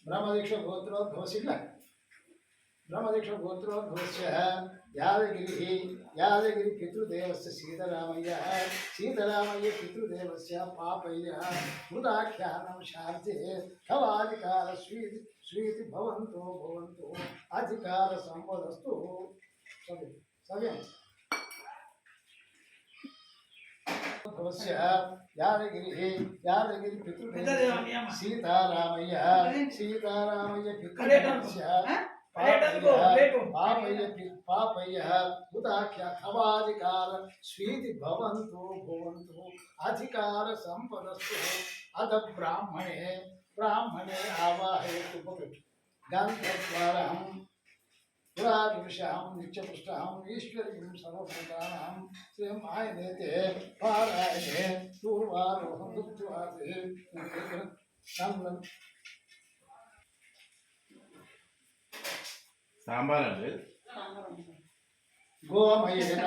ब्रह्मदीक्ष गोत्रोद्भवस्य ब्रह्मदीक्ष गोत्रोद्भवस्य यादगिरि पितृदेवस्य सीतरामय्य पितृदेवस्य पापय्य मृदाख्यानं शार्थे खवाधिकार स्वीति भवन्तो अधिकार संपदस्तु सव्यं यादगिरि पितृदेवस्य सीतारामय्य पितृदेवस्य पापय्य उदाख्या खवाधिकार स्वीति भवन्तु अधिकार संपदस्तु अध ब्राह्मणे आवाहयतु गन्धद्वारं पुरादृशां नित्यपुष्टां ईश्वरीं सर्वभूतानां श्रियं आयनेते पारायणे पूर्वारोहं दुग्ध्वादे సాంబార్ అండి గోమయేన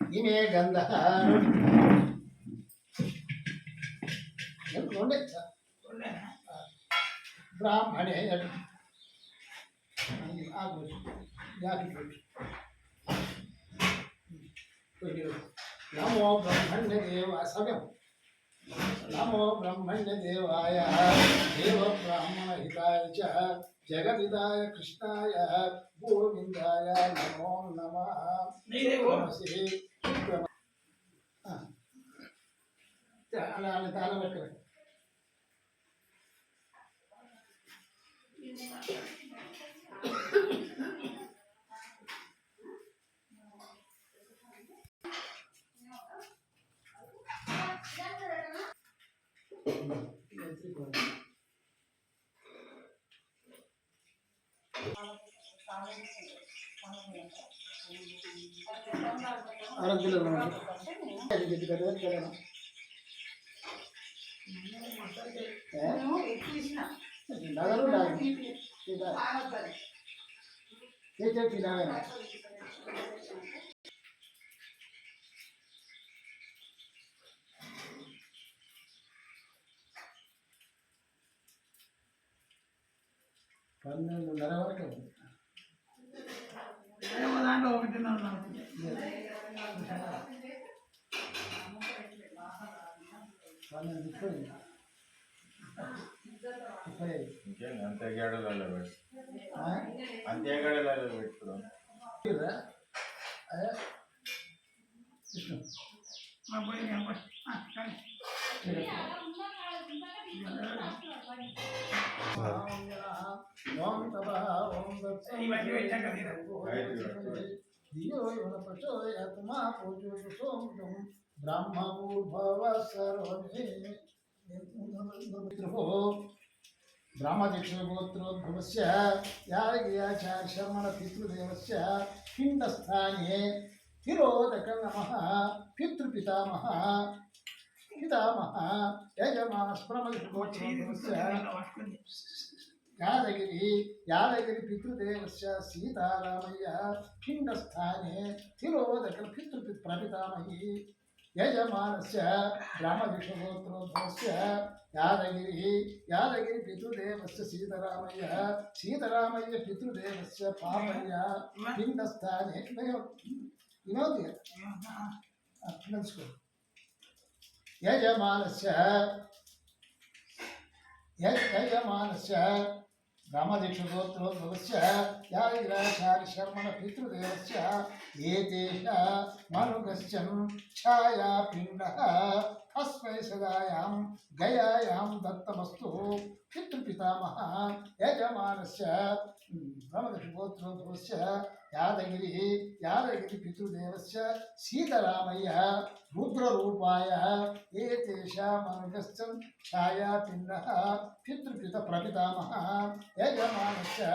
ఇమే గంధ ब्राह्मणे नमो ब्रह्मण्यदेवाय देव ब्राह्मणहिताय च जगदिदाय कृष्णाय गोविंदाय नमो नमः। పన్నెండున్నర వరకు దాంట్లో ఒకటిన్నర అంతేగాడలలో పెట్టుకున్నాం ब्रह्मदीक्षगोत्रोद्भवस्य यादगिर्याचार्यशर्मण पितृदेवस्य पिण्डस्थाने तिरोदक नमः पितृपितामह यजमानस्प्रमदीक्षगोत्रोद्भवस्य यादगिरि पितृदेवस्य सीतारामय्य पिण्डस्थाने तिरोदक पितृप्रपितामही यजमानस्य ब्रह्मदीक्षगोत्रोद्भवस्य यादगिरि पितृदेवस्य सीतरामय्य पितृदेवस्य पापय्य पिण्डस्थाने यजमानस्य ब्रह्मदीक्षगोत्रोद्भवस्य यादगिराचार्यशर्मण पितृदेवस्य एतेष मनुगश्चन छायापिण्डः तस्मै सदायां गयायां दत्तमस्तु पितृपितामह यजमानस्य ब्रह्मदीक्षगोत्रोद्भवस्य यादगिरि पितृदेवस्य सीतारामय्य रुद्ररूपाय एतेषां मनुगश्चन छायापिण्डः पितृपितामह यजमानस्य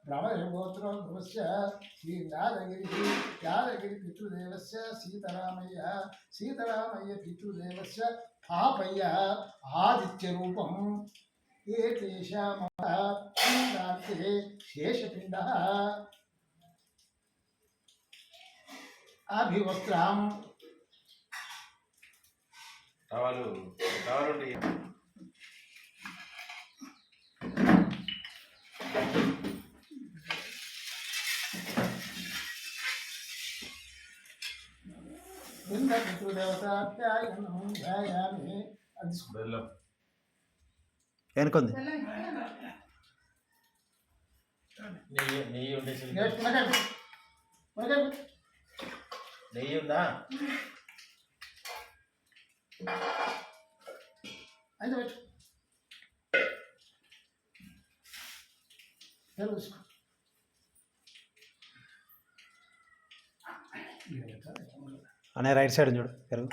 ब्रह्मदीक्षगोत्रोद्भवस्य यादगिरि पितृदेवस्य सीतारामय्य पितृदेवस्य पापय्य आदित्यरूपम् एतेषां पिण्डान्ते शेषपिण्डः अभिवस्त्रां టవలు ఉంటే కింద పితృదేవతాభ్యాయనం ధ్యాయామి. అది బెల్లం వెనుకుంది నెయ్యి ఉంటే నేర్చుకున్నాక నెయ్యి ఉందా అయితే పెట్టు తెలుసుకో. అనే రైట్ సైడ్ చూడు పెరుగు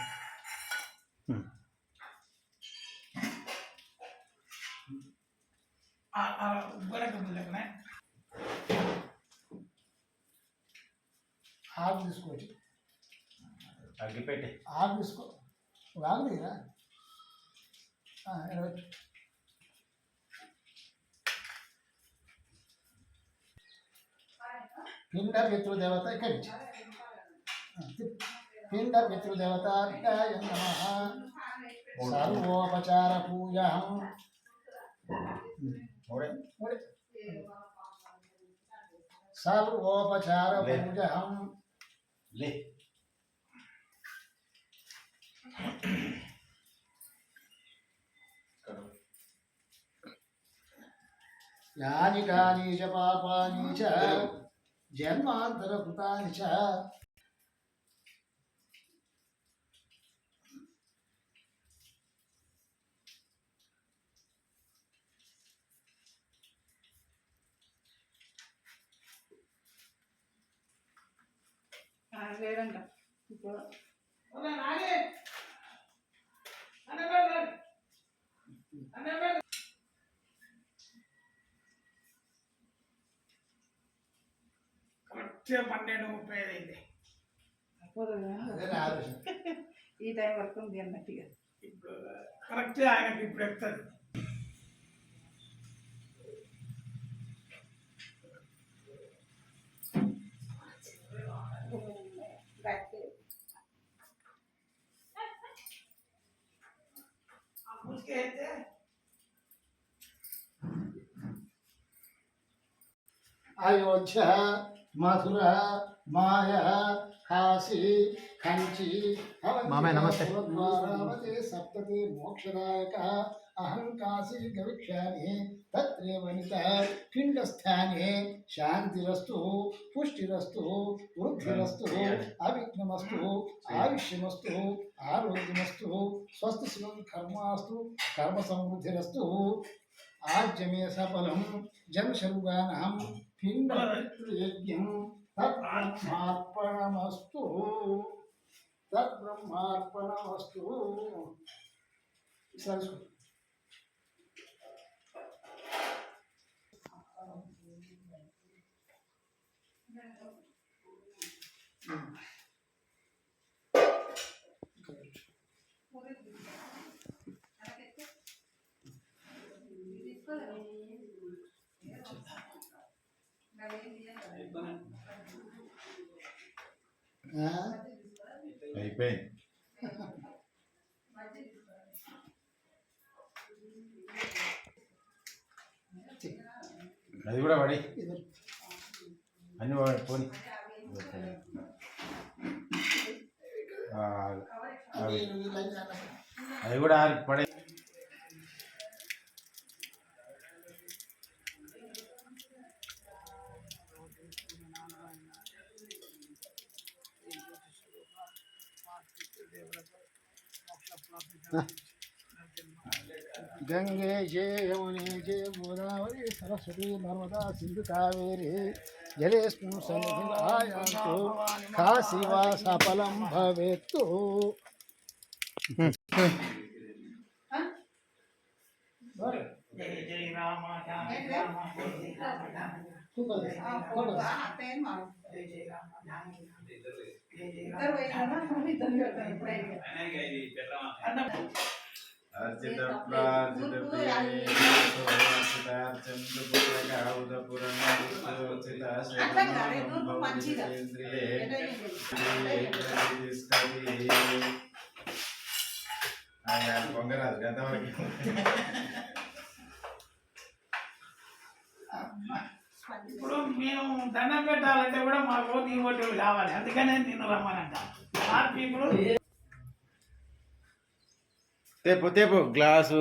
ఆకు తీసుకోవచ్చు. అగ్గిపెట్టి ఆకు తీసుకో. ఆకు తీరా పెట్టు. పిండ పితృదేవత ఇక్కడి నుంచి పిండ పితృదేవతాభ్యాయ నమః. సర్వోపచార పూజాం. సర్వోపచార పూజాం. లే యాని కాని చ పాపాని చ జన్మాంతరకృతాని చ లేదంట కరెక్ట్ 12:35 అయింది. ఈ టైం వరకు ఉంది అన్నట్టుగా ఇప్పుడు కరెక్ట్ ఆయనకి ఇప్పుడు ఎక్కుతుంది. అయోధ్య మధుర మాయ కాశీ కంచి మామయ్య నమస్తే. ద్వారావతి సప్తతి మోక్షదాయక అహం కాశీ గవిష్యామి తత్రేవ నిత పిండస్థానే శాంతిరస్తు పుష్టిరస్తు వృద్ధిరస్తు అవిఘ్నమస్తు ఆయుష్యమస్తు ఆరోగ్యమస్తు స్వస్తి శివం కర్మాస్తు కర్మ సమృద్ధిరస్తు ఆజ్యమే సఫలం జనశరుగానాం పిండయజ్ఞం తద్బ్రహ్మార్పణమస్తు తద్బ్రహ్మార్పణమస్తు. సరస్సు అయిపోయింది. అది కూడా పడి అన్ని పోని అది కూడా పడే గంగే జే యమునే జే గోదావరి సరస్వతి నర్మదా సింధు కావేరి జలేస్మిన్ సన్నిధిం ఆయాంతు కాశీవా సఫలం భవేత్తు. జై జై రామ రామ రామ జై జై రామ రామ జై జై రామ అర్చిత ప్రార్చిత పొంగరాదు ఎంతవరకు ఇప్పుడు మేము దండం పెట్టాలంటే కూడా మాకు ఈ ఓటేలు కావాలి, అందుకనే నేను రమ్మనంట. ఇప్పుడు తేపు తేపు గ్లాసు